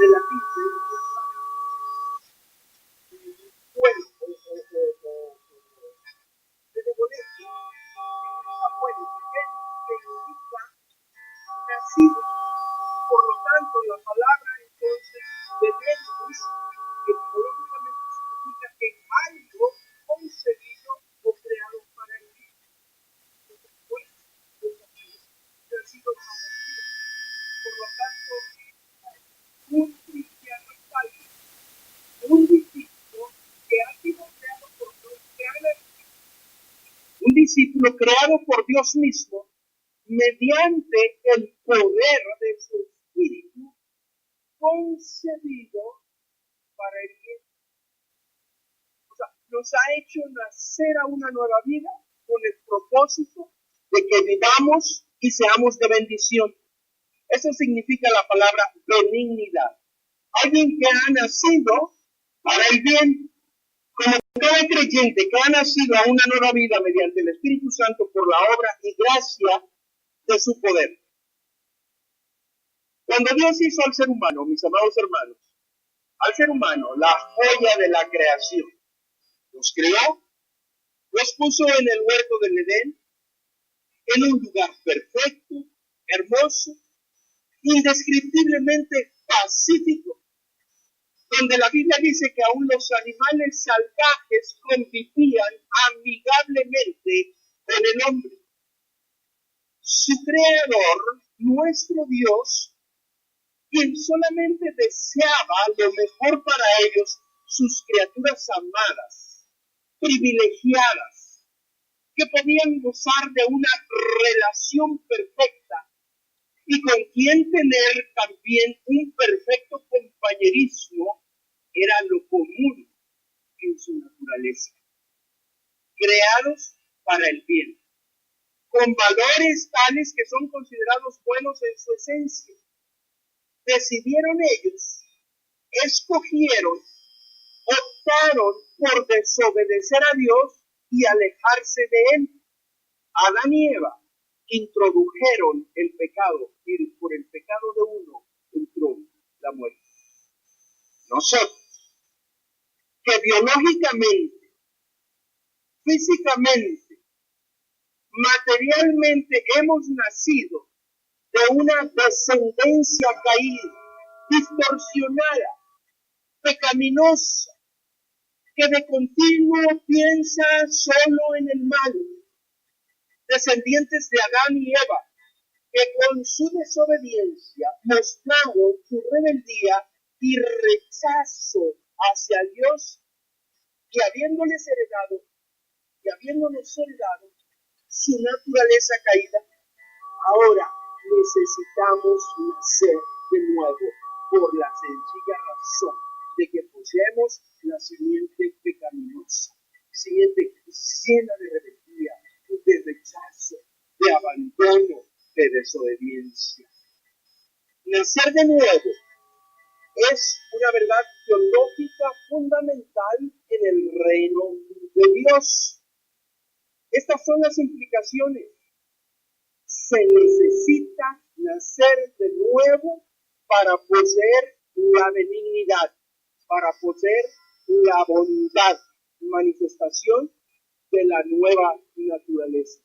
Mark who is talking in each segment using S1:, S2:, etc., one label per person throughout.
S1: de la Biblia, bueno, de demoledía, bueno, que significa nacido. Por lo tanto, la palabra entonces de Deus, que etimológicamente significa que algo concebido o creado para el bien. Después, nacido favorecido. Por lo tanto, un cristiano válido, un discípulo que ha sido creado por Dios, un discípulo creado por Dios mismo, mediante el poder de su espíritu, concebido para el bien. O sea, nos ha hecho nacer a una nueva vida con el propósito de que vivamos y seamos de bendición. Eso significa la palabra benignidad. Alguien que ha nacido para el bien, como cada creyente que ha nacido a una nueva vida mediante el Espíritu Santo por la obra y gracia de su poder. Cuando Dios hizo al ser humano, mis amados hermanos, al ser humano, la joya de la creación, los creó, los puso en el huerto del Edén, en un lugar perfecto, hermoso, indescriptiblemente pacífico, donde la Biblia dice que aún los animales salvajes convivían amigablemente con el hombre. Su creador, nuestro Dios, quien solamente deseaba lo mejor para ellos, sus criaturas amadas, privilegiadas, que podían gozar de una relación perfecta y con quien tener también un perfecto compañerismo, era lo común en su naturaleza. Creados para el bien, con valores tales que son considerados buenos en su esencia. Decidieron ellos, escogieron, optaron por desobedecer a Dios y alejarse de Él. Adán y Eva introdujeron el pecado y por el pecado de uno entró la muerte. Nosotros, que biológicamente, físicamente, materialmente hemos nacido de una descendencia caída, distorsionada, pecaminosa, que de continuo piensa solo en el mal, descendientes de Adán y Eva, que con su desobediencia mostraron su rebeldía y rechazo hacia Dios, y habiéndonos heredado su naturaleza caída, ahora necesitamos nacer de nuevo por la sencilla razón de que poseemos la simiente pecaminosa, simiente llena de rebeldía, de rechazo, de abandono, de desobediencia. Nacer de nuevo es una verdad teológica fundamental en el reino de Dios. Estas son las implicaciones. Se necesita nacer de nuevo para poseer la benignidad, para poseer la bondad, manifestación de la nueva naturaleza.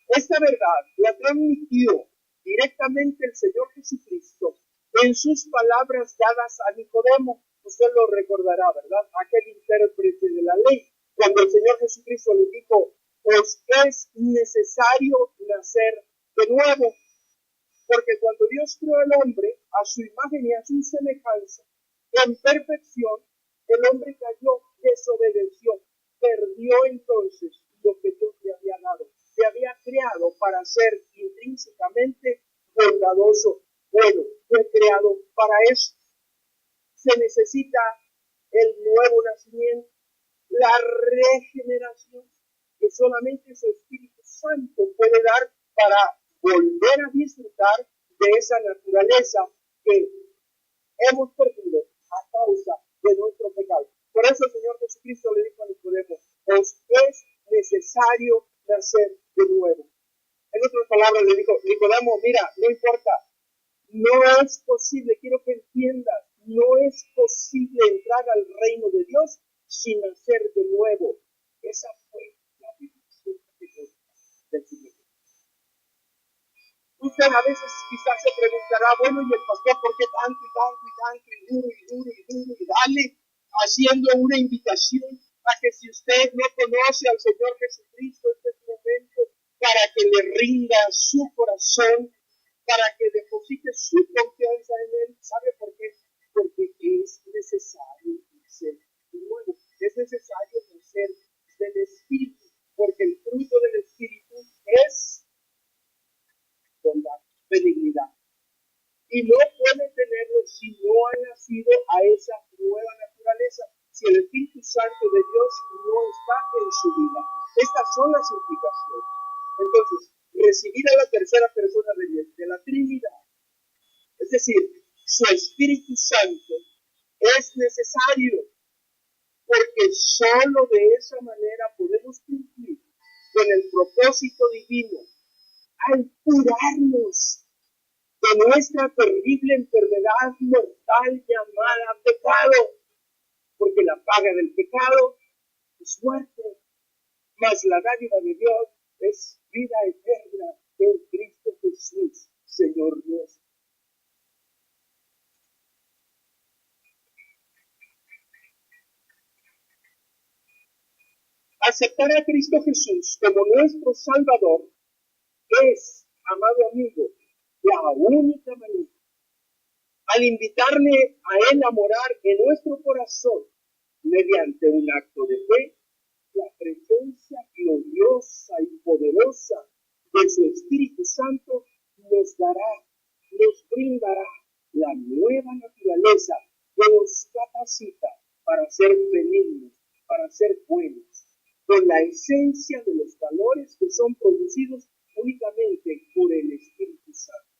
S1: Esta verdad la transmitió directamente el Señor Jesucristo en sus palabras dadas a Nicodemo. Usted lo recordará, ¿verdad? Aquel intérprete de la ley, cuando el Señor Jesucristo le dijo: os es necesario nacer de nuevo, porque cuando Dios creó al hombre a su imagen y a su semejanza, en perfección, el hombre cayó, desobedeció, perdió entonces lo que Dios le había dado. Se había creado para ser intrínsecamente bondadoso. Bueno, fue creado para eso. Se necesita el nuevo nacimiento, la regeneración, que solamente su Espíritu Santo puede dar para volver a disfrutar de esa naturaleza que hemos perdido a causa de nuestro pecado. Por eso el Señor Jesucristo le dijo a Nicodemo: os es necesario nacer de nuevo. En otras palabras le dijo: Nicodemo, mira, no importa, no es posible, quiero que entiendas, no es posible entrar al reino de Dios sin nacer de nuevo. Esa fue la definición del Señor. Usted a veces quizás se preguntará, bueno, ¿y el pastor por qué tanto y tanto y tanto y duro y duro y duro y dale? Haciendo una invitación a que si usted no conoce al Señor Jesucristo, este es el momento para que le rinda su corazón, para que deposite su confianza en Él. ¿Sabe por qué? Porque es necesario ser nuevo, es necesario ser del Espíritu, porque el fruto del Espíritu es bondad, benignidad. Y no puede tenerlo si no ha nacido a esa nueva naturaleza, si el Espíritu Santo de Dios no está en su vida. Estas son las implicaciones. Entonces, recibir a la tercera persona de la Trinidad, es decir, su Espíritu Santo, es necesario, porque solo de esa manera podemos cumplir con el propósito divino al curarnos de nuestra terrible enfermedad mortal llamada pecado, porque la paga del pecado es muerte, mas la dádiva de Dios es vida eterna en Cristo Jesús, Señor nuestro. Aceptar a Cristo Jesús como nuestro Salvador es, amado amigo, la única manera. Al invitarle a Él a morar en nuestro corazón mediante un acto de fe, la presencia gloriosa y poderosa de su Espíritu Santo nos brindará la nueva naturaleza que nos capacita para ser benignos, para ser buenos, con la esencia de los valores que son producidos únicamente por el Espíritu Santo.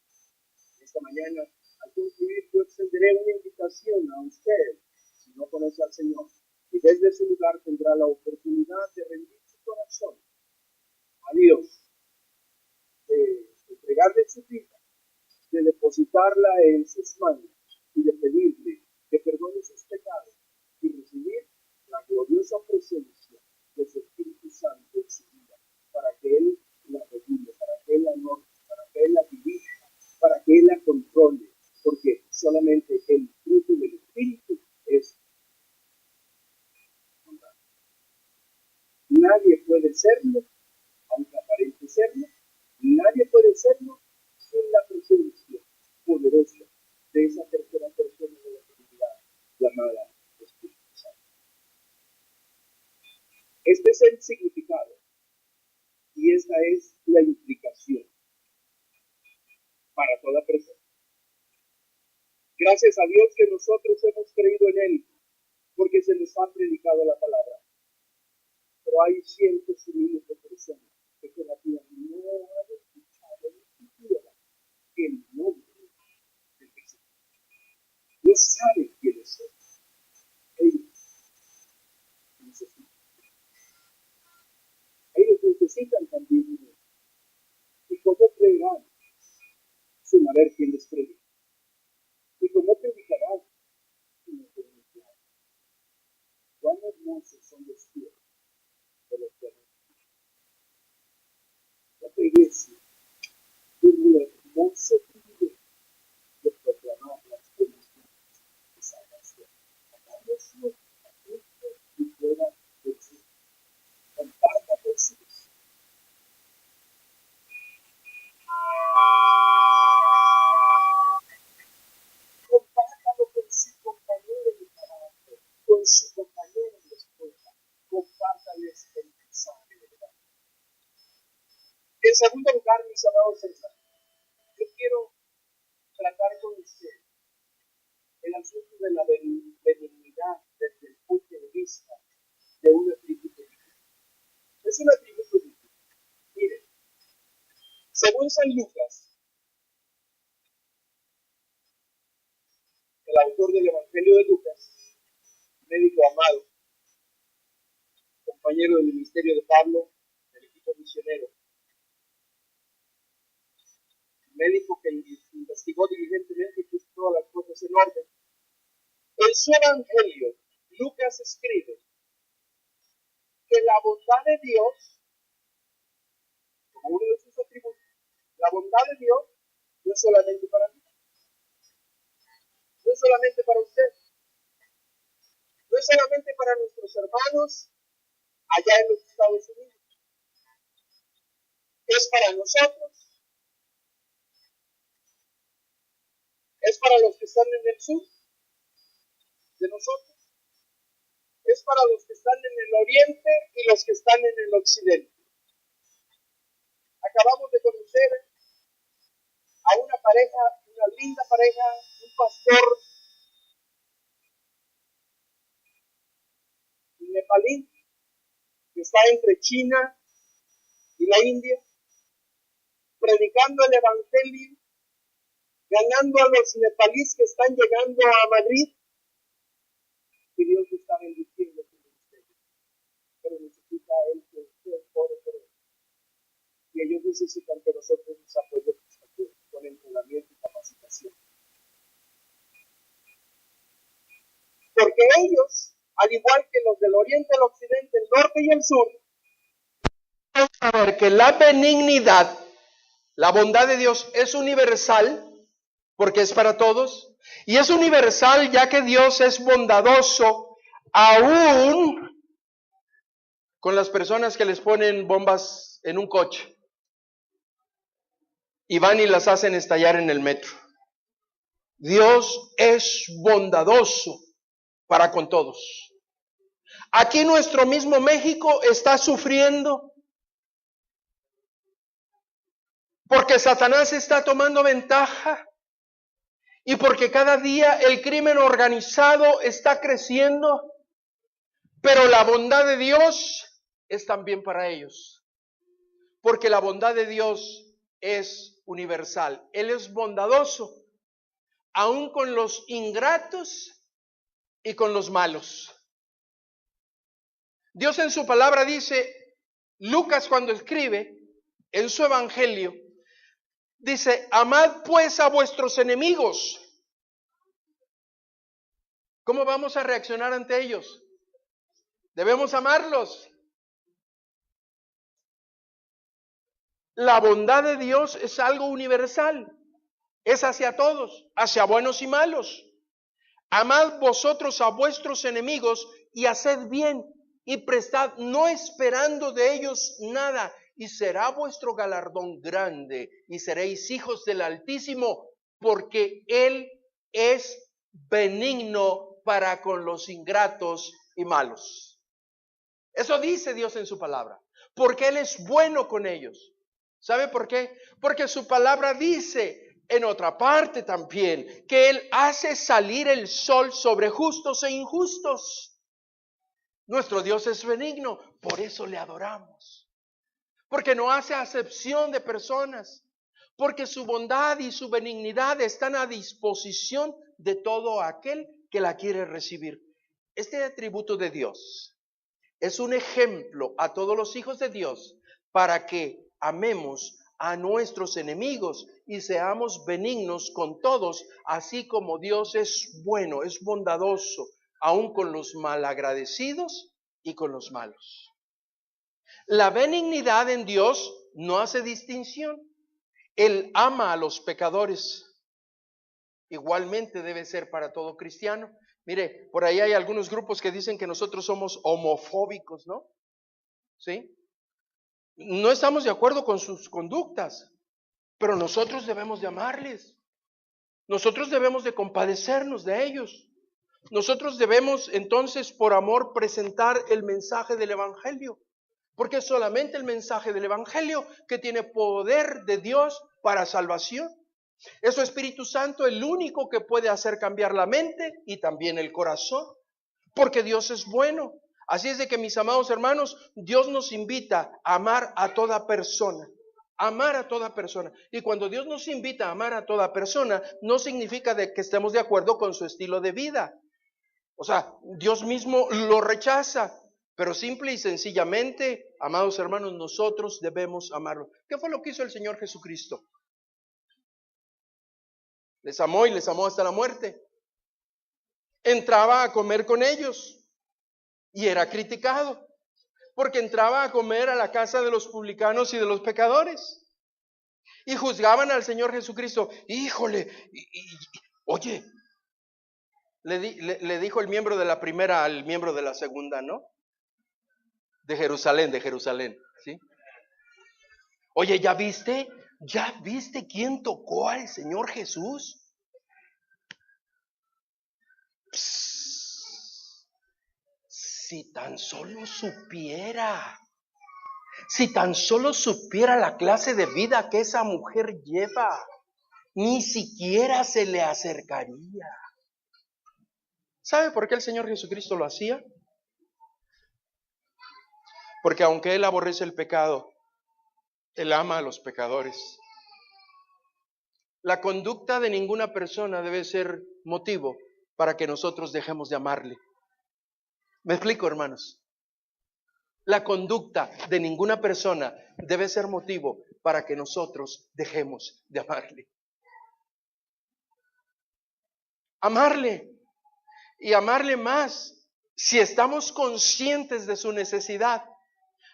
S1: Esta mañana, al concluir, yo extenderé una invitación a usted, si no conoce al Señor, y desde su lugar tendrá la oportunidad de rendir su corazón a Dios, de entregarle su vida, de depositarla en sus manos y de pedirle que perdone sus pecados y recibir la gloriosa presencia de su Espíritu Santo en su vida, para que Él la regule, para que Él la norme, para que Él la dirija, para que Él la controle, porque solamente el fruto del Espíritu es bondad. Nadie puede serlo, aunque aparente serlo, nadie puede serlo sin la presencia poderosa de esa tercera persona de la Trinidad llamada Espíritu Santo. Este es el significado y esta es la implicación para toda persona. Gracias a Dios que nosotros hemos creído en Él, porque se nos ha predicado la palabra. Pero hay cientos y miles de personas que todavía no han escuchado ni siquiera el nombre del Jesús. No saben quién es Él. Ellos necesitan también dinero. ¿Y cómo creerán sin haber quien les predique? ¿Y cómo predicarán sin haber quien les predique? ¿Cuán hermosos son los pies de los que aman? La iglesia tiene un hermoso privilegio de proclamar las buenas nuevas de salvación. Hagámoslo adentro y fuera del Señor. Comparta Jesús. Compártalo con su compañero de trabajo, con su compañero de escuela. Compártales el mensaje de verdad. En segundo lugar, mis amados hermanos, yo quiero tratar con usted el asunto de la benignidad desde el punto de vista de un atributo divino. Es un atributo divino. Miren, según San Lucas, el autor del Evangelio de Lucas, médico amado, compañero del ministerio de Pablo, del equipo misionero, médico que investigó diligentemente y puso todas las cosas en orden, En su evangelio, Lucas escribe que la bondad de Dios, como uno de sus atributos, la bondad de Dios no es solamente para mí, no es solamente para usted, no es solamente para nuestros hermanos allá en los Estados Unidos, es para nosotros, es para los que están en el sur de nosotros, es para los que están en el oriente y los que están en el occidente. Acabamos de conocer a una pareja, una linda pareja, un pastor nepalí que está entre China y la India, predicando el evangelio, ganando a los nepalíes que están llegando a Madrid, y Dios está bendiciendo con ustedes. Pero necesita él que usted ore por él. Y ellos necesitan que nosotros nos apoyemos con entrenamiento y capacitación. Porque ellos, al igual que los del oriente, el occidente, el norte y el sur, deben saber que la benignidad, la bondad de Dios es universal, porque es para todos, y es universal ya que Dios es bondadoso aún con las personas que les ponen bombas en un coche y van y las hacen estallar en el metro. Dios es bondadoso para con todos. Aquí nuestro mismo México está sufriendo porque Satanás está tomando ventaja y porque cada día el crimen organizado está creciendo, pero la bondad de Dios es también para ellos, porque la bondad de Dios es universal. Él es bondadoso aún con los ingratos y con los malos. Dios en su palabra dice, Lucas cuando escribe en su evangelio, dice, amad pues a vuestros enemigos. ¿Cómo vamos a reaccionar ante ellos? Debemos amarlos. La bondad de Dios es algo universal, es hacia todos, hacia buenos y malos. Amad vosotros a vuestros enemigos y haced bien y prestad, no esperando de ellos nada, y será vuestro galardón grande y seréis hijos del Altísimo, porque Él es benigno para con los ingratos y malos. Eso dice Dios en su palabra, porque Él es bueno con ellos. ¿Sabe por qué? Porque su palabra dice en otra parte también que Él hace salir el sol sobre justos e injustos. Nuestro Dios es benigno, por eso le adoramos. Porque no hace acepción de personas, porque su bondad y su benignidad están a disposición de todo aquel que la quiere recibir. Este atributo de Dios es un ejemplo a todos los hijos de Dios para que amemos a nuestros enemigos y seamos benignos con todos, así como Dios es bueno, es bondadoso, aun con los malagradecidos y con los malos. La benignidad en Dios no hace distinción. Él ama a los pecadores. Igualmente debe ser para todo cristiano. Mire, por ahí hay algunos grupos que dicen que nosotros somos homofóbicos, ¿no? ¿Sí? No estamos de acuerdo con sus conductas, pero nosotros debemos de amarles. Nosotros debemos de compadecernos de ellos. Nosotros debemos entonces por amor presentar el mensaje del Evangelio, porque es solamente el mensaje del Evangelio que tiene poder de Dios para salvación. Es su Espíritu Santo el único que puede hacer cambiar la mente y también el corazón, porque Dios es bueno. Así es de que, mis amados hermanos, Dios nos invita a amar a toda persona. Amar a toda persona. Y cuando Dios nos invita a amar a toda persona, no significa que estemos de acuerdo con su estilo de vida. O sea, Dios mismo lo rechaza. Pero simple y sencillamente, amados hermanos, nosotros debemos amarlo. ¿Qué fue lo que hizo el Señor Jesucristo? Les amó y les amó hasta la muerte.
S2: entraba a comer con ellos y era criticado, porque entraba a comer a la casa de los publicanos y de los pecadores. Y juzgaban al Señor Jesucristo. Híjole, oye, le dijo el miembro de la primera al miembro de la segunda, ¿no? De Jerusalén, ¿sí? Oye, ¿ya viste? ¿Ya viste quién tocó al Señor Jesús? Psst, si tan solo supiera. Si tan solo supiera la clase de vida que esa mujer lleva, ni siquiera se le acercaría. ¿Sabe por qué el Señor Jesucristo lo hacía? Porque aunque Él aborrece el pecado, Él ama a los pecadores. La conducta de ninguna persona debe ser motivo para que nosotros dejemos de amarle. ¿Me explico, hermanos? La conducta de ninguna persona debe ser motivo para que nosotros dejemos de amarle. Amarle y amarle más si estamos conscientes de su necesidad,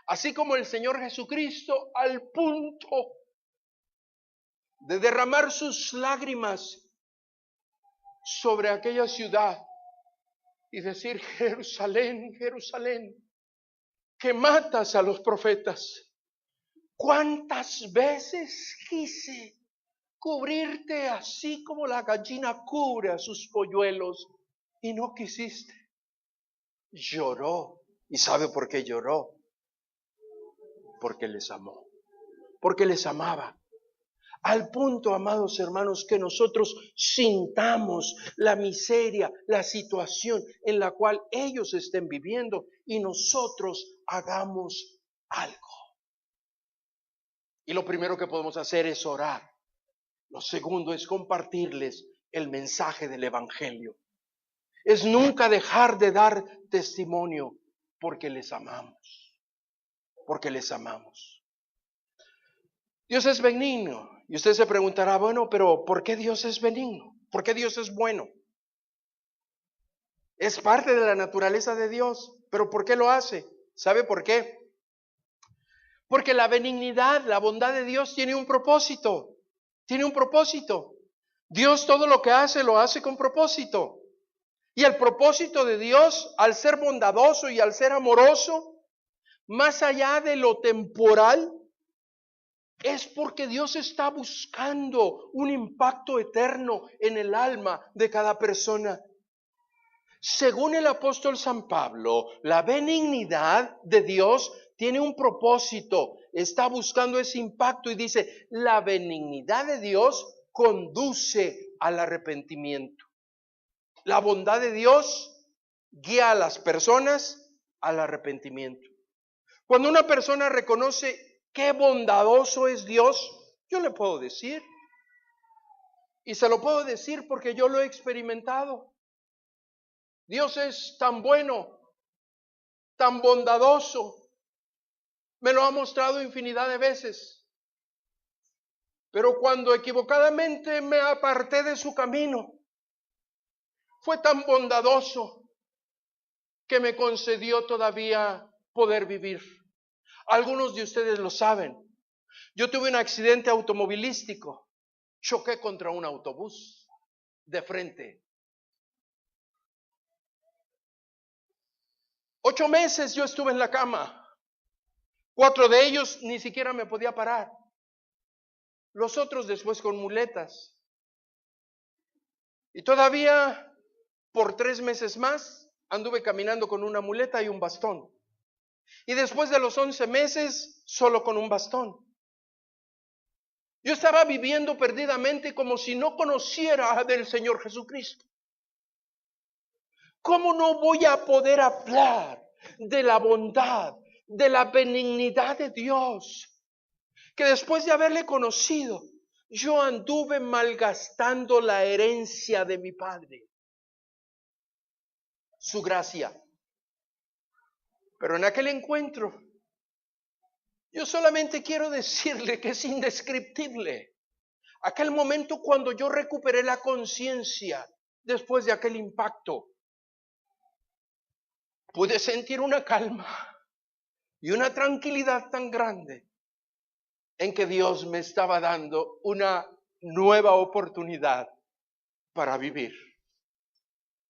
S2: así como el Señor Jesucristo al punto de derramar sus lágrimas sobre aquella ciudad y decir: Jerusalén, Jerusalén, que matas a los profetas. ¿Cuántas veces quise cubrirte así como la gallina cubre a sus polluelos y no quisiste? Lloró. ¿Y sabe por qué lloró? Porque les amó, porque les amaba. Al punto, amados hermanos, que nosotros sintamos la miseria, la situación en la cual ellos estén viviendo y nosotros hagamos algo. Y lo primero que podemos hacer es orar. Lo segundo es compartirles el mensaje del Evangelio. Es nunca dejar de dar testimonio porque les amamos. Porque les amamos. Dios es benigno. Y usted se preguntará, bueno, pero ¿por qué Dios es benigno? ¿Por qué Dios es bueno? Es parte de la naturaleza de Dios. ¿Pero por qué lo hace? ¿Sabe por qué? Porque la benignidad, la bondad de Dios tiene un propósito. Tiene un propósito. Dios todo lo que hace, lo hace con propósito. Y el propósito de Dios, al ser bondadoso y al ser amoroso, más allá de lo temporal, es porque Dios está buscando un impacto eterno en el alma de cada persona. Según el apóstol San Pablo, la benignidad de Dios tiene un propósito, está buscando ese impacto y dice, la benignidad de Dios conduce al arrepentimiento. La bondad de Dios guía a las personas al arrepentimiento. Cuando una persona reconoce qué bondadoso es Dios, yo le puedo decir, y se lo puedo decir porque yo lo he experimentado. Dios es tan bueno, tan bondadoso, me lo ha mostrado infinidad de veces. Pero cuando equivocadamente me aparté de su camino, fue tan bondadoso que me concedió todavía poder vivir. Algunos de ustedes lo saben. Yo tuve un accidente automovilístico. Choqué contra un autobús de frente. 8 meses yo estuve en la cama. 4 de ellos ni siquiera me podía parar. Los otros después con muletas. Y todavía por 3 meses más anduve caminando con una muleta y un bastón. Y después de los 11 meses, solo con un bastón. Yo estaba viviendo perdidamente como si no conociera del Señor Jesucristo. ¿Cómo no voy a poder hablar de la bondad, de la benignidad de Dios? Que después de haberle conocido, yo anduve malgastando la herencia de mi padre. Su gracia. Pero en aquel encuentro, yo solamente quiero decirle que es indescriptible. Aquel momento cuando yo recuperé la conciencia después de aquel impacto. pude sentir una calma y una tranquilidad tan grande en que Dios me estaba dando una nueva oportunidad para vivir.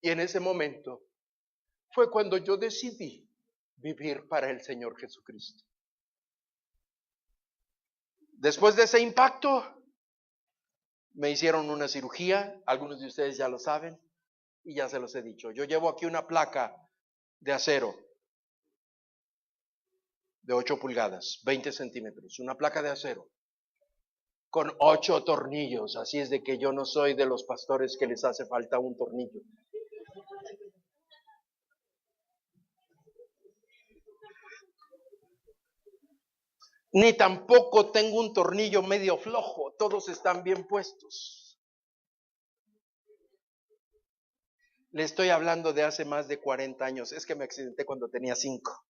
S2: Y en ese momento fue cuando yo decidí vivir para el Señor Jesucristo. Después de ese impacto, me hicieron una cirugía, algunos de ustedes ya lo saben, y ya se los he dicho. Yo llevo aquí una placa de acero de 8 pulgadas, 20 centímetros, una placa de acero con 8 tornillos, así es de que yo no soy de los pastores que les hace falta un tornillo. Ni tampoco tengo un tornillo medio flojo, todos están bien puestos. Le estoy hablando de hace más de 40 años, es que me accidenté cuando tenía 5.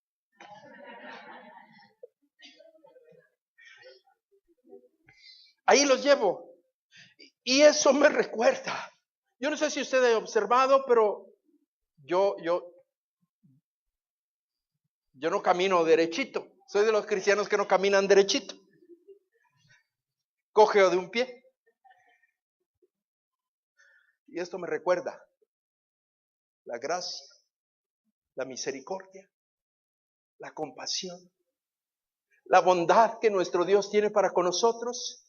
S2: Ahí los llevo. Y eso me recuerda. Yo no sé si usted ha observado, pero yo no camino derechito. Soy de los cristianos que no caminan derechito. Cojeo de un pie. Y esto me recuerda la gracia, la misericordia, la compasión, la bondad que nuestro Dios tiene para con nosotros.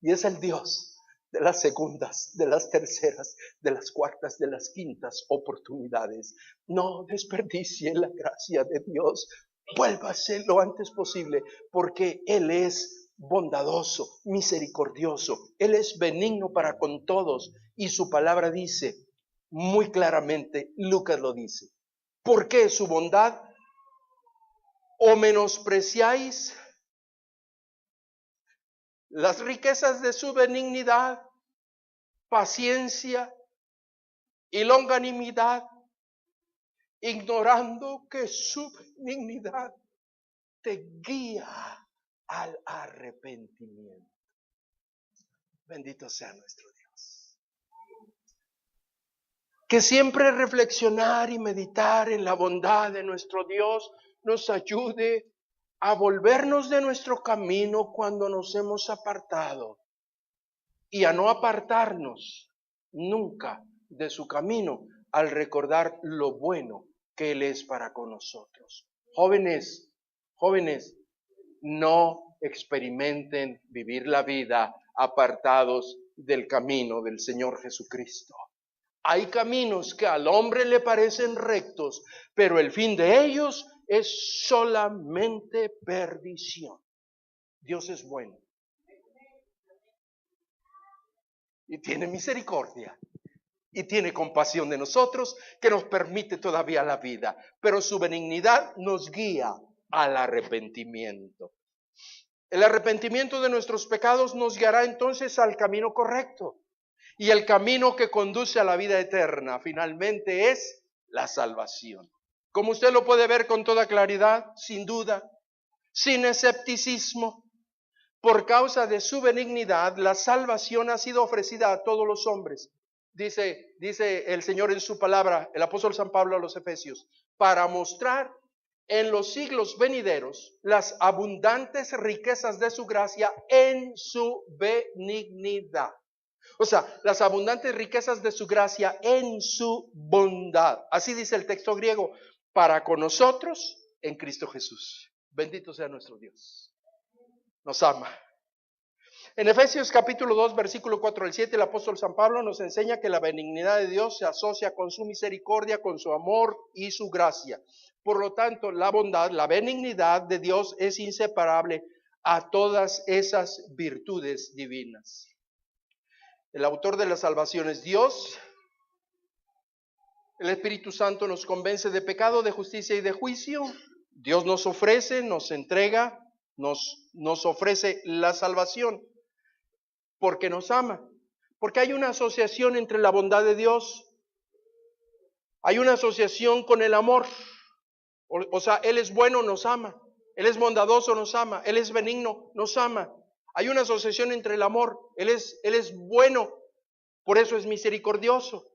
S2: Y es el Dios de las segundas, de las terceras, de las cuartas, de las quintas oportunidades. No desperdicie la gracia de Dios. Vuélvase lo antes posible, porque Él es bondadoso, misericordioso. Él es benigno para con todos. Y su palabra dice muy claramente, Lucas lo dice, ¿por qué su bondad? ¿O menospreciáis las riquezas de su benignidad, paciencia y longanimidad, ignorando que su benignidad te guía al arrepentimiento? Bendito sea nuestro Dios. Que siempre reflexionar y meditar en la bondad de nuestro Dios nos ayude a volvernos de nuestro camino cuando nos hemos apartado y a no apartarnos nunca de su camino al recordar lo bueno que Él es para con nosotros. Jóvenes, no experimenten vivir la vida apartados del camino del Señor Jesucristo. Hay caminos que al hombre le parecen rectos, pero el fin de ellos es solamente perdición. Dios es bueno y tiene misericordia y tiene compasión de nosotros, que nos permite todavía la vida, pero su benignidad nos guía al arrepentimiento. El arrepentimiento de nuestros pecados nos guiará entonces al camino correcto, y el camino que conduce a la vida eterna finalmente es la salvación. Como usted lo puede ver con toda claridad, sin duda, sin escepticismo, por causa de su benignidad, la salvación ha sido ofrecida a todos los hombres. Dice el Señor en su palabra, el apóstol San Pablo a los Efesios, para mostrar en los siglos venideros las abundantes riquezas de su gracia en su benignidad. O sea, las abundantes riquezas de su gracia en su bondad. Así dice el texto griego, para con nosotros en Cristo Jesús. Bendito sea nuestro Dios. Nos ama. En Efesios capítulo 2, versículo 4 al 7, el apóstol San Pablo nos enseña que la benignidad de Dios se asocia con su misericordia, con su amor y su gracia. Por lo tanto, la bondad, la benignidad de Dios es inseparable a todas esas virtudes divinas. El autor de la salvación es Dios. El Espíritu Santo nos convence de pecado, de justicia y de juicio. Dios nos ofrece, nos entrega, nos ofrece la salvación porque nos ama. Porque hay una asociación entre la bondad de Dios, hay una asociación con el amor. O sea, Él es bueno, nos ama. Él es bondadoso, nos ama. Él es benigno, nos ama. Hay una asociación entre el amor. Él es bueno, por eso es misericordioso.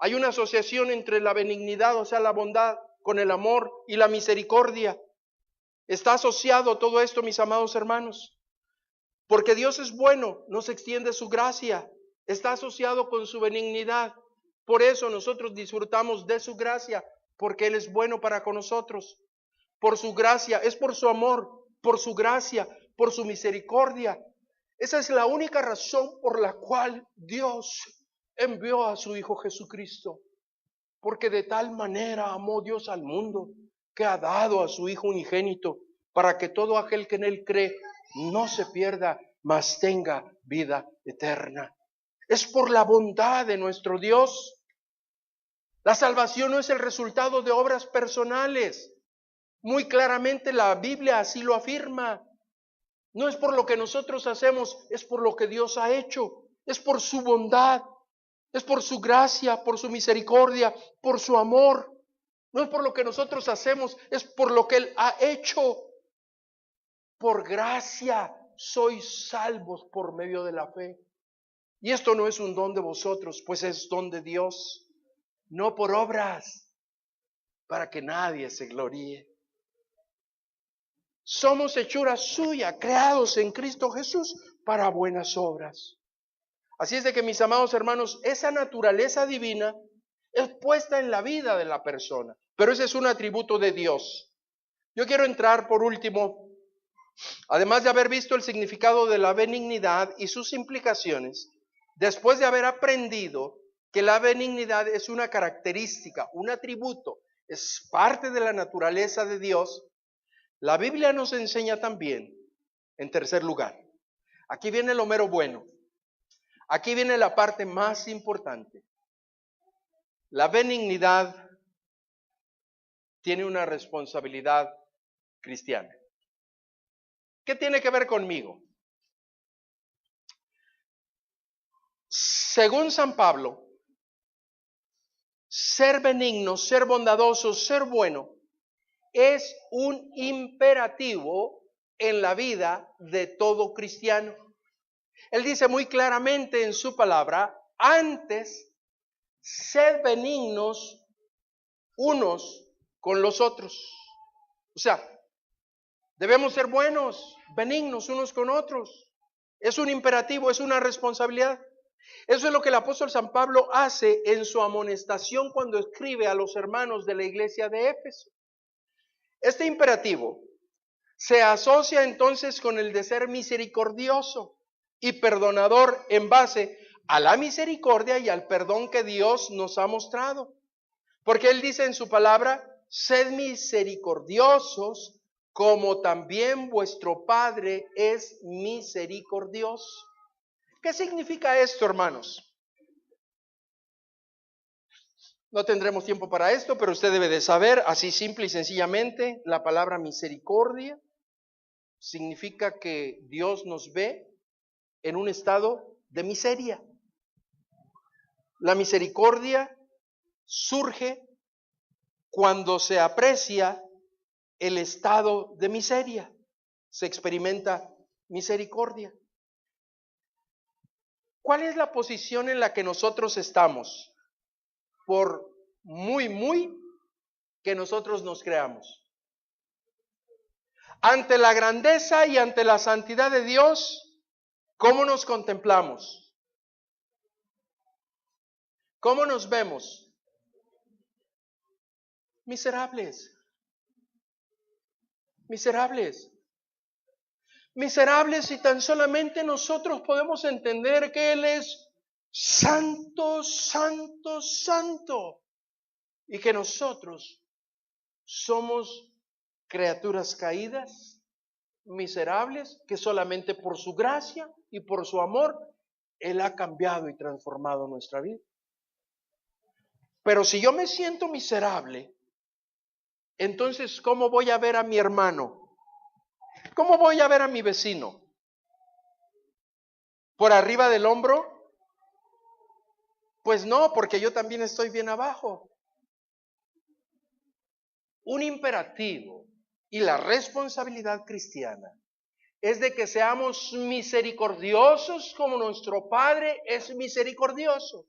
S2: Hay una asociación entre la benignidad, o sea, la bondad, con el amor y la misericordia. Está asociado todo esto, mis amados hermanos. Porque Dios es bueno, nos extiende su gracia. Está asociado con su benignidad. Por eso nosotros disfrutamos de su gracia, porque Él es bueno para con nosotros. Por su gracia, es por su amor, por su gracia, por su misericordia. Esa es la única razón por la cual Dios envió a su Hijo Jesucristo. Porque de tal manera amó Dios al mundo, que ha dado a su Hijo unigénito, para que todo aquel que en Él cree no se pierda, mas tenga vida eterna. Es por la bondad de nuestro Dios. La salvación no es el resultado de obras personales. Muy claramente la Biblia así lo afirma. No es por lo que nosotros hacemos, es por lo que Dios ha hecho. Es por su bondad, es por su gracia, por su misericordia, por su amor. No es por lo que nosotros hacemos, es por lo que Él ha hecho. Por gracia sois salvos por medio de la fe. Y esto no es un don de vosotros, pues es don de Dios, no por obras, para que nadie se gloríe. Somos hechura suya, creados en Cristo Jesús para buenas obras. Así es de que, mis amados hermanos, esa naturaleza divina es puesta en la vida de la persona, pero ese es un atributo de Dios. Yo quiero entrar por último, además de haber visto el significado de la benignidad y sus implicaciones, después de haber aprendido que la benignidad es una característica, un atributo, es parte de la naturaleza de Dios, la Biblia nos enseña también, en tercer lugar, aquí viene lo mero bueno, aquí viene la parte más importante. La benignidad tiene una responsabilidad cristiana. ¿Qué tiene que ver conmigo? Según San Pablo, ser benigno, ser bondadoso, ser bueno, es un imperativo en la vida de todo cristiano. Él dice muy claramente en su palabra, antes, sed benignos unos con los otros. O sea, debemos ser buenos, benignos unos con otros. Es un imperativo, es una responsabilidad. Eso es lo que el apóstol San Pablo hace en su amonestación cuando escribe a los hermanos de la iglesia de Éfeso. Este imperativo se asocia entonces con el de ser misericordioso y perdonador en base a la misericordia y al perdón que Dios nos ha mostrado. Porque Él dice en su palabra, sed misericordiosos como también vuestro Padre es misericordioso. ¿Qué significa esto, hermanos? No tendremos tiempo para esto, pero usted debe de saber, así simple y sencillamente, la palabra misericordia significa que Dios nos ve en un estado de miseria. La misericordia surge cuando se aprecia el estado de miseria, se experimenta misericordia. ¿Cuál es la posición en la que nosotros estamos? Por muy que nosotros nos creamos. Ante la grandeza y ante la santidad de Dios, ¿cómo nos contemplamos? ¿Cómo nos vemos? Miserables. Miserables. Miserables, y tan solamente nosotros podemos entender que Él es santo, santo, santo, y que nosotros somos criaturas caídas, miserables, que solamente por su gracia y por su amor Él ha cambiado y transformado nuestra vida. Pero si yo me siento miserable, entonces ¿cómo voy a ver a mi hermano? ¿Cómo voy a ver a mi vecino? ¿Por arriba del hombro? Pues no, porque yo también estoy bien abajo. Un imperativo y la responsabilidad cristiana es de que seamos misericordiosos como nuestro Padre es misericordioso.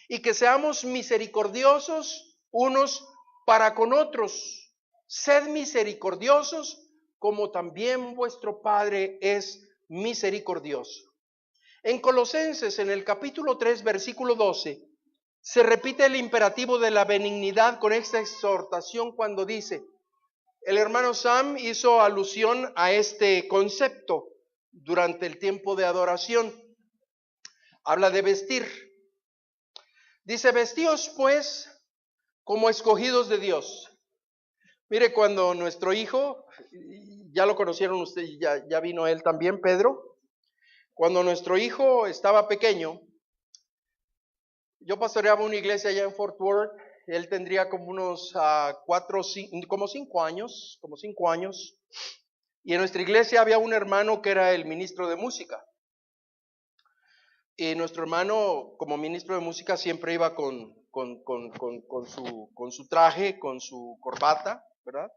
S2: y que seamos misericordiosos unos para con otros. Sed misericordiosos como también vuestro Padre es misericordioso. En Colosenses, en el capítulo 3, versículo 12, se repite el imperativo de la benignidad con esta exhortación cuando dice, el hermano Sam hizo alusión a este concepto durante el tiempo de adoración. Habla de vestir. Dice, vestíos pues como escogidos de Dios. Mire, cuando nuestro hijo, ya lo conocieron ustedes, ya vino él también, Pedro. Cuando nuestro hijo estaba pequeño, yo pastoreaba una iglesia allá en Fort Worth. Él tendría como unos 5 años, Y en nuestra iglesia había un hermano que era el ministro de música. Y nuestro hermano, como ministro de música, siempre iba con su traje, con su corbata, ¿verdad?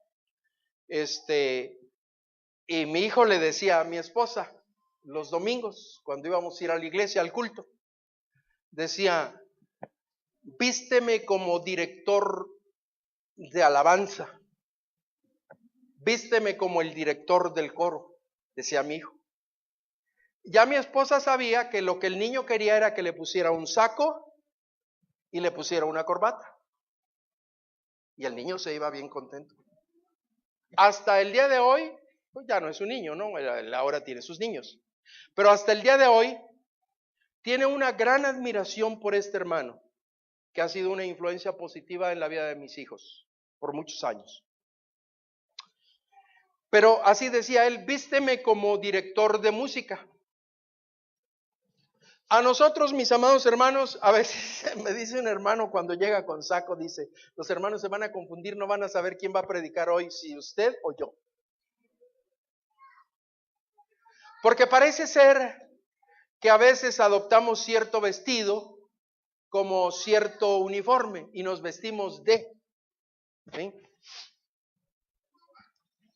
S2: Y mi hijo le decía a mi esposa, los domingos, cuando íbamos a ir a la iglesia, al culto, decía, vísteme como director de alabanza, vísteme como el director del coro, decía mi hijo. Ya mi esposa sabía que lo que el niño quería era que le pusiera un saco y le pusiera una corbata. Y el niño se iba bien contento. Hasta el día de hoy, pues ya no es un niño, ¿no? Él ahora tiene sus niños. Pero hasta el día de hoy, tiene una gran admiración por este hermano, que ha sido una influencia positiva en la vida de mis hijos por muchos años. Pero así decía él, vísteme como director de música. A nosotros, mis amados hermanos, a veces me dice un hermano cuando llega con saco, dice, los hermanos se van a confundir, no van a saber quién va a predicar hoy, si usted o yo. Porque parece ser que a veces adoptamos cierto vestido como cierto uniforme y nos vestimos de. ¿Sí?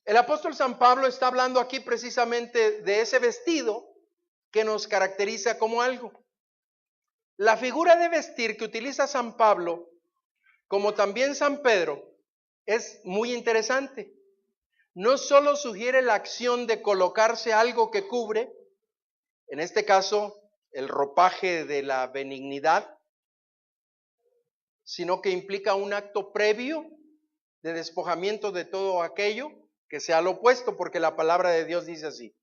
S2: El apóstol San Pablo está hablando aquí precisamente de ese vestido que nos caracteriza como algo. La figura de vestir que utiliza San Pablo, como también San Pedro, es muy interesante. No solo sugiere la acción de colocarse algo que cubre, en este caso el ropaje de la benignidad, sino que implica un acto previo de despojamiento de todo aquello que sea lo opuesto, porque la palabra de Dios dice así.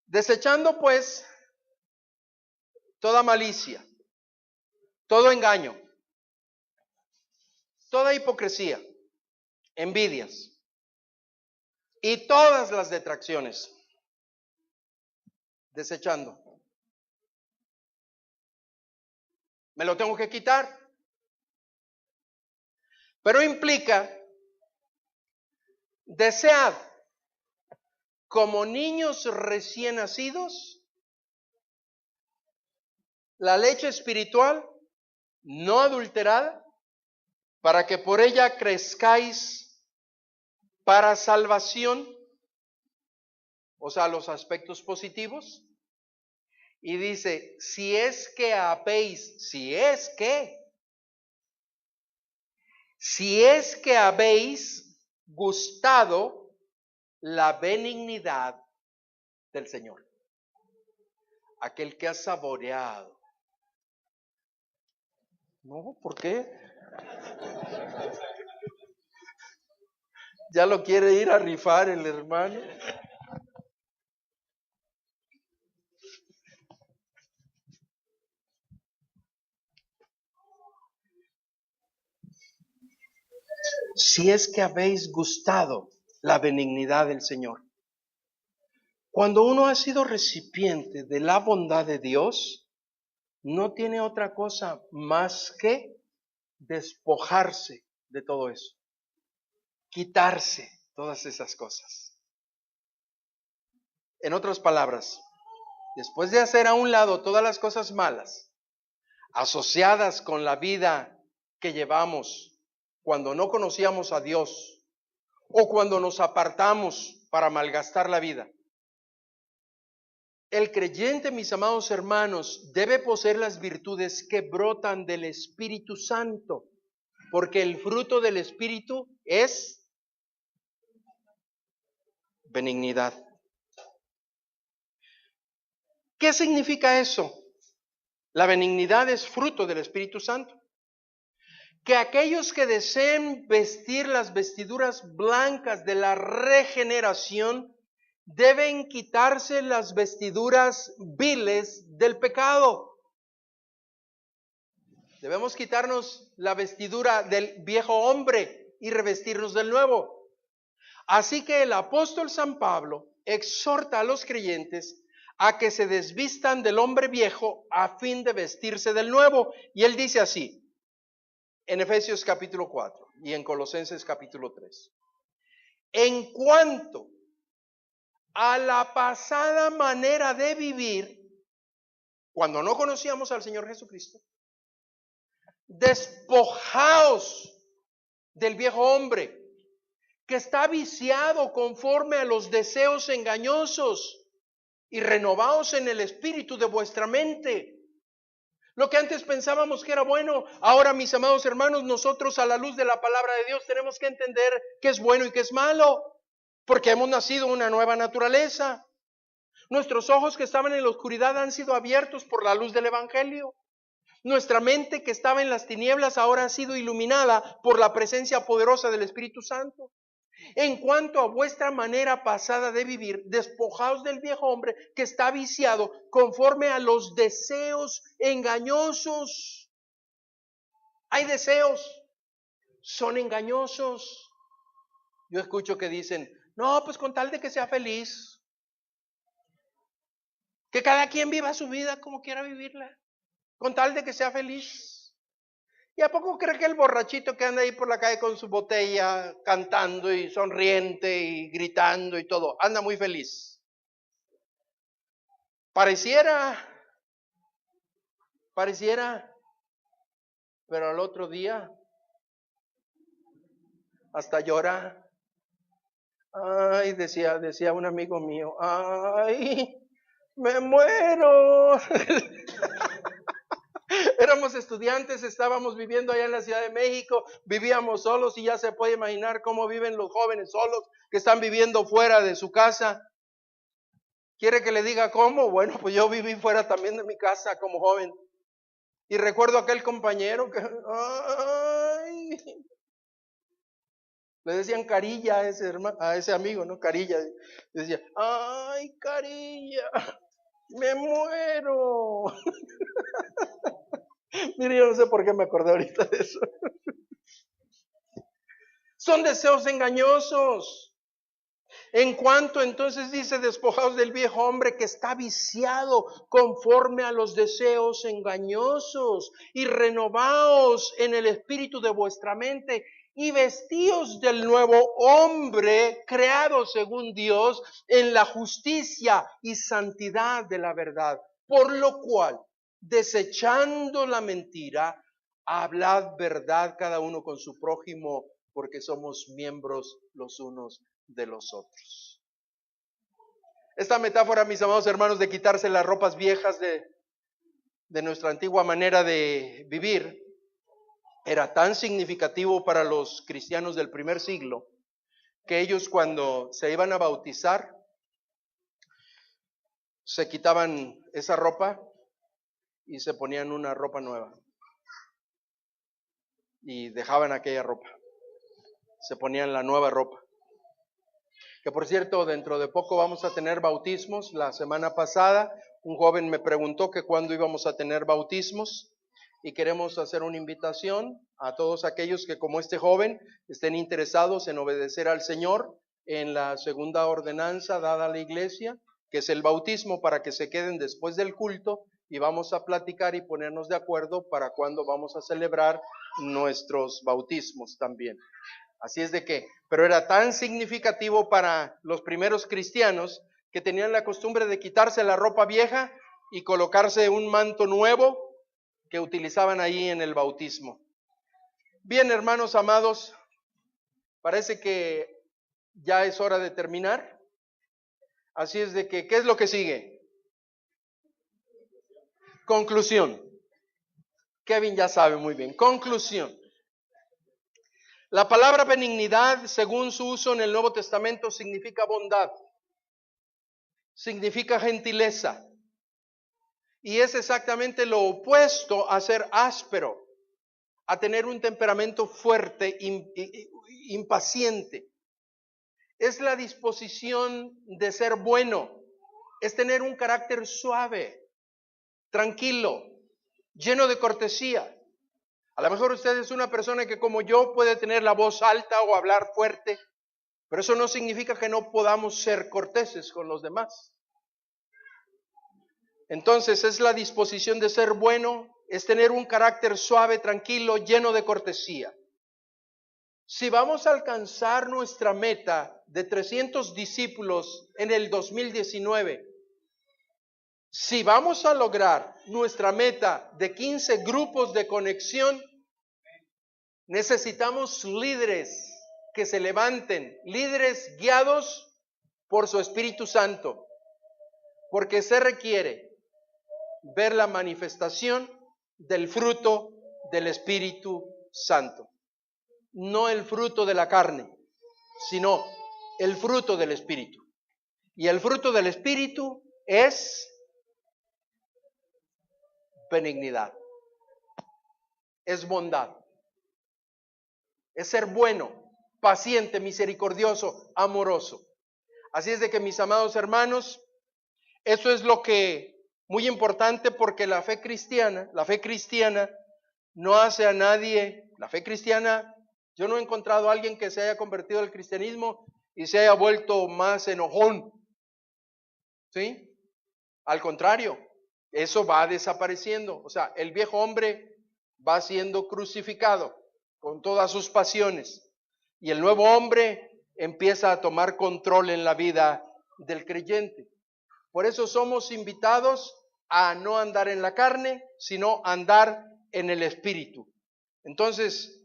S2: Desechando pues toda malicia, todo engaño, toda hipocresía, envidias y todas las detracciones. Desechando. Me lo tengo que quitar. Pero implica, desead como niños recién nacidos la leche espiritual no adulterada, para que por ella crezcáis para salvación, o sea, los aspectos positivos. Y dice, si es que habéis gustado la benignidad del Señor, aquel que ha saboreado. No, ¿por qué? Ya lo quiere ir a rifar el hermano. Si es que habéis gustado la benignidad del Señor. Cuando uno ha sido recipiente de la bondad de Dios, no tiene otra cosa más que despojarse de todo eso, quitarse todas esas cosas. En otras palabras, después de hacer a un lado todas las cosas malas asociadas con la vida que llevamos cuando no conocíamos a Dios o cuando nos apartamos para malgastar la vida, El creyente, mis amados hermanos, debe poseer las virtudes que brotan del Espíritu Santo, porque el fruto del Espíritu es benignidad. ¿Qué significa eso? La benignidad es fruto del Espíritu Santo. Que aquellos que deseen vestir las vestiduras blancas de la regeneración deben quitarse las vestiduras viles del pecado. Debemos quitarnos la vestidura del viejo hombre y revestirnos del nuevo. Así que el apóstol San Pablo exhorta a los creyentes a que se desvistan del hombre viejo a fin de vestirse del nuevo. Y él dice así, en Efesios capítulo 4 y en Colosenses capítulo 3. En cuanto a la pasada manera de vivir, cuando no conocíamos al Señor Jesucristo, despojaos del viejo hombre que está viciado conforme a los deseos engañosos y renovaos en el espíritu de vuestra mente. Lo que antes pensábamos que era bueno, ahora, mis amados hermanos, nosotros a la luz de la palabra de Dios tenemos que entender qué es bueno y qué es malo, porque hemos nacido una nueva naturaleza. Nuestros ojos que estaban en la oscuridad han sido abiertos por la luz del Evangelio. Nuestra mente que estaba en las tinieblas ahora ha sido iluminada por la presencia poderosa del Espíritu Santo. En cuanto a vuestra manera pasada de vivir, despojaos del viejo hombre que está viciado conforme a los deseos engañosos. Hay deseos, son engañosos. Yo escucho que dicen, no, pues con tal de que sea feliz, que cada quien viva su vida como quiera vivirla, con tal de que sea feliz. ¿Y a poco cree que el borrachito que anda ahí por la calle con su botella, cantando y sonriente y gritando y todo, anda muy feliz? Pareciera, pero al otro día hasta llora. Ay, decía un amigo mío, ay, me muero. Éramos estudiantes, estábamos viviendo allá en la Ciudad de México, vivíamos solos y ya se puede imaginar cómo viven los jóvenes solos que están viviendo fuera de su casa. ¿Quiere que le diga cómo? Bueno, pues yo viví fuera también de mi casa como joven. Y recuerdo a aquel compañero que, ay, le decían Carilla a ese amigo, ¿no? Carilla. Decía, ay, Carilla, me muero. Mire, yo no sé por qué me acordé ahorita de eso. Son deseos engañosos. En cuanto entonces dice, despojaos del viejo hombre que está viciado conforme a los deseos engañosos y renovaos en el espíritu de vuestra mente y vestíos del nuevo hombre creado según Dios en la justicia y santidad de la verdad. Por lo cual, desechando la mentira, hablad verdad cada uno con su prójimo, porque somos miembros los unos de los otros. Esta metáfora, mis amados hermanos, de quitarse las ropas viejas de nuestra antigua manera de vivir, era tan significativo para los cristianos del primer siglo, que ellos cuando se iban a bautizar, se quitaban esa ropa y se ponían una ropa nueva. Y dejaban aquella ropa. Se ponían la nueva ropa. Que por cierto, dentro de poco vamos a tener bautismos. La semana pasada un joven me preguntó que cuándo íbamos a tener bautismos y queremos hacer una invitación a todos aquellos que como este joven estén interesados en obedecer al Señor en la segunda ordenanza dada a la iglesia, que es el bautismo, para que se queden después del culto y vamos a platicar y ponernos de acuerdo para cuándo vamos a celebrar nuestros bautismos también. Así es de que, pero era tan significativo para los primeros cristianos que tenían la costumbre de quitarse la ropa vieja y colocarse un manto nuevo que utilizaban ahí en el bautismo. Bien, hermanos amados, parece que ya es hora de terminar. Así es de que, ¿qué es lo que sigue? Conclusión. Kevin ya sabe muy bien. Conclusión. La palabra benignidad, según su uso en el Nuevo Testamento, significa bondad, significa gentileza. Y es exactamente lo opuesto a ser áspero, a tener un temperamento fuerte, impaciente. Es la disposición de ser bueno, es tener un carácter suave, tranquilo, lleno de cortesía. A lo mejor usted es una persona que como yo puede tener la voz alta o hablar fuerte, pero eso no significa que no podamos ser corteses con los demás. Entonces es la disposición de ser bueno, es tener un carácter suave, tranquilo, lleno de cortesía. Si vamos a alcanzar nuestra meta de 300 discípulos en el 2019, si vamos a lograr nuestra meta de 15 grupos de conexión, necesitamos líderes que se levanten, líderes guiados por su Espíritu Santo, porque se requiere ver la manifestación del fruto del Espíritu Santo. No el fruto de la carne, sino el fruto del Espíritu. Y el fruto del Espíritu es benignidad, es bondad, es ser bueno, paciente, misericordioso, amoroso. Así es de que, mis amados hermanos, eso es lo que muy importante, porque la fe cristiana no hace a nadie, la fe cristiana, yo no he encontrado a alguien que se haya convertido al cristianismo y se haya vuelto más enojón, ¿sí? Al contrario, eso va desapareciendo, o sea, el viejo hombre va siendo crucificado con todas sus pasiones y el nuevo hombre empieza a tomar control en la vida del creyente. Por eso somos invitados a no andar en la carne, sino andar en el Espíritu. Entonces,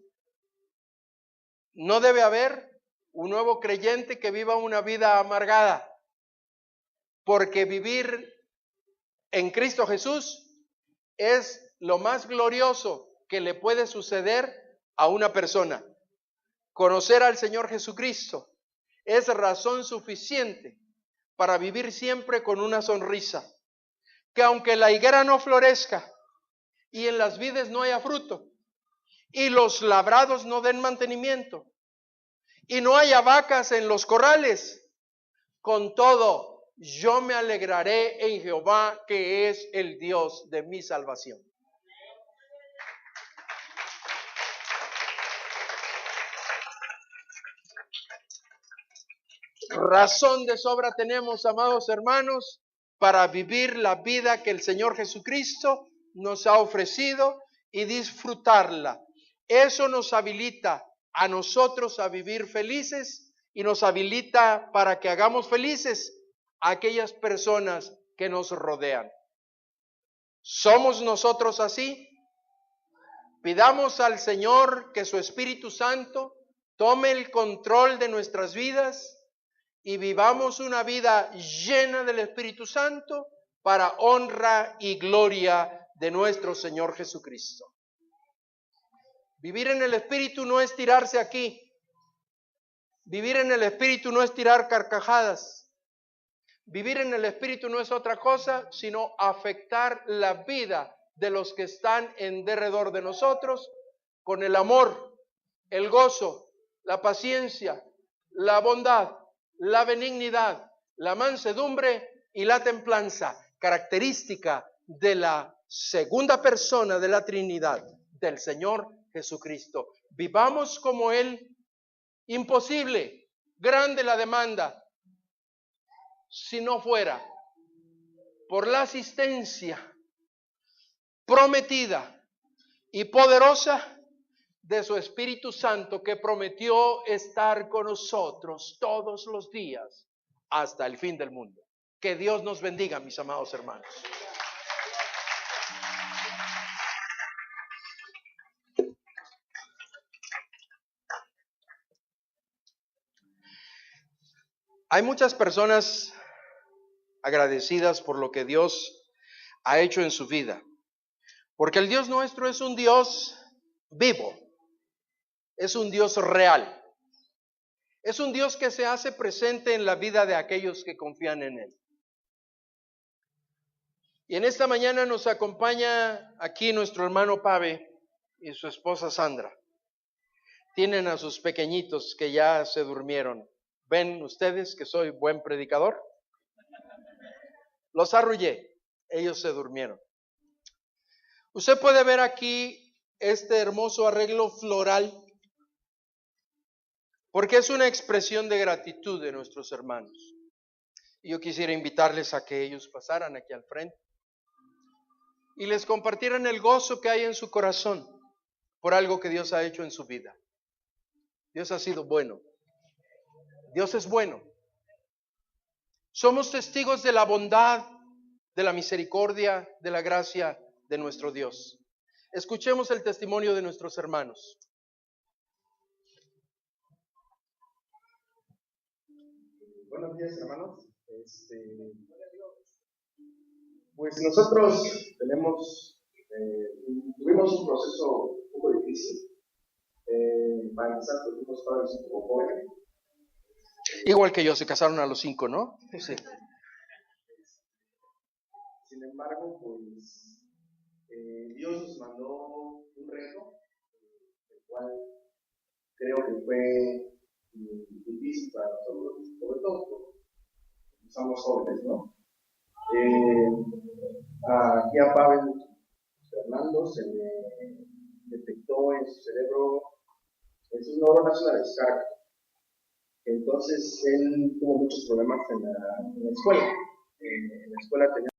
S2: no debe haber un nuevo creyente que viva una vida amargada, porque vivir en Cristo Jesús es lo más glorioso que le puede suceder a una persona. Conocer al Señor Jesucristo es razón suficiente para vivir siempre con una sonrisa. Que aunque la higuera no florezca y en las vides no haya fruto y los labrados no den mantenimiento y no haya vacas en los corrales, con todo yo me alegraré en Jehová, que es el Dios de mi salvación. Razón de sobra tenemos, amados hermanos, para vivir la vida que el Señor Jesucristo nos ha ofrecido y disfrutarla. Eso nos habilita a nosotros a vivir felices y nos habilita para que hagamos felices a aquellas personas que nos rodean. ¿Somos nosotros así? Pidamos al Señor que su Espíritu Santo tome el control de nuestras vidas y vivamos una vida llena del Espíritu Santo para honra y gloria de nuestro Señor Jesucristo. Vivir en el Espíritu no es tirarse aquí. Vivir en el Espíritu no es tirar carcajadas. Vivir en el Espíritu no es otra cosa, sino afectar la vida de los que están en derredor de nosotros con el amor, el gozo, la paciencia, la bondad, la benignidad, la mansedumbre y la templanza, característica de la segunda persona de la Trinidad, del Señor Jesucristo. Vivamos como Él. Imposible, grande la demanda, si no fuera por la asistencia prometida y poderosa de su Espíritu Santo, que prometió estar con nosotros todos los días hasta el fin del mundo. Que Dios nos bendiga, mis amados hermanos. Hay muchas personas agradecidas por lo que Dios ha hecho en su vida. Porque el Dios nuestro es un Dios vivo, es un Dios real, es un Dios que se hace presente en la vida de aquellos que confían en Él. Y en esta mañana nos acompaña aquí nuestro hermano Pave y su esposa Sandra. Tienen a sus pequeñitos que ya se durmieron. ¿Ven ustedes que soy buen predicador? Los arrullé, ellos se durmieron. Usted puede ver aquí este hermoso arreglo floral, porque es una expresión de gratitud de nuestros hermanos. Y yo quisiera invitarles a que ellos pasaran aquí al frente y les compartieran el gozo que hay en su corazón por algo que Dios ha hecho en su vida. Dios ha sido bueno. Dios es bueno. Somos testigos de la bondad, de la misericordia, de la gracia de nuestro Dios. Escuchemos el testimonio de nuestros hermanos.
S3: Buenos días, hermanos. Pues nosotros tuvimos un proceso un poco difícil. Para empezar, tuvimos padres un poco jóvenes.
S2: Igual que yo, se casaron a los 5, ¿no? Sí.
S3: Sin embargo, pues Dios nos mandó un reto, el cual creo que fue difícil para nosotros, sobre todo porque somos jóvenes, ¿no? Aquí a Pavel Fernando se le detectó en su cerebro, en sus neuronas, una descarga. Entonces él tuvo muchos problemas en la escuela. En la escuela tenía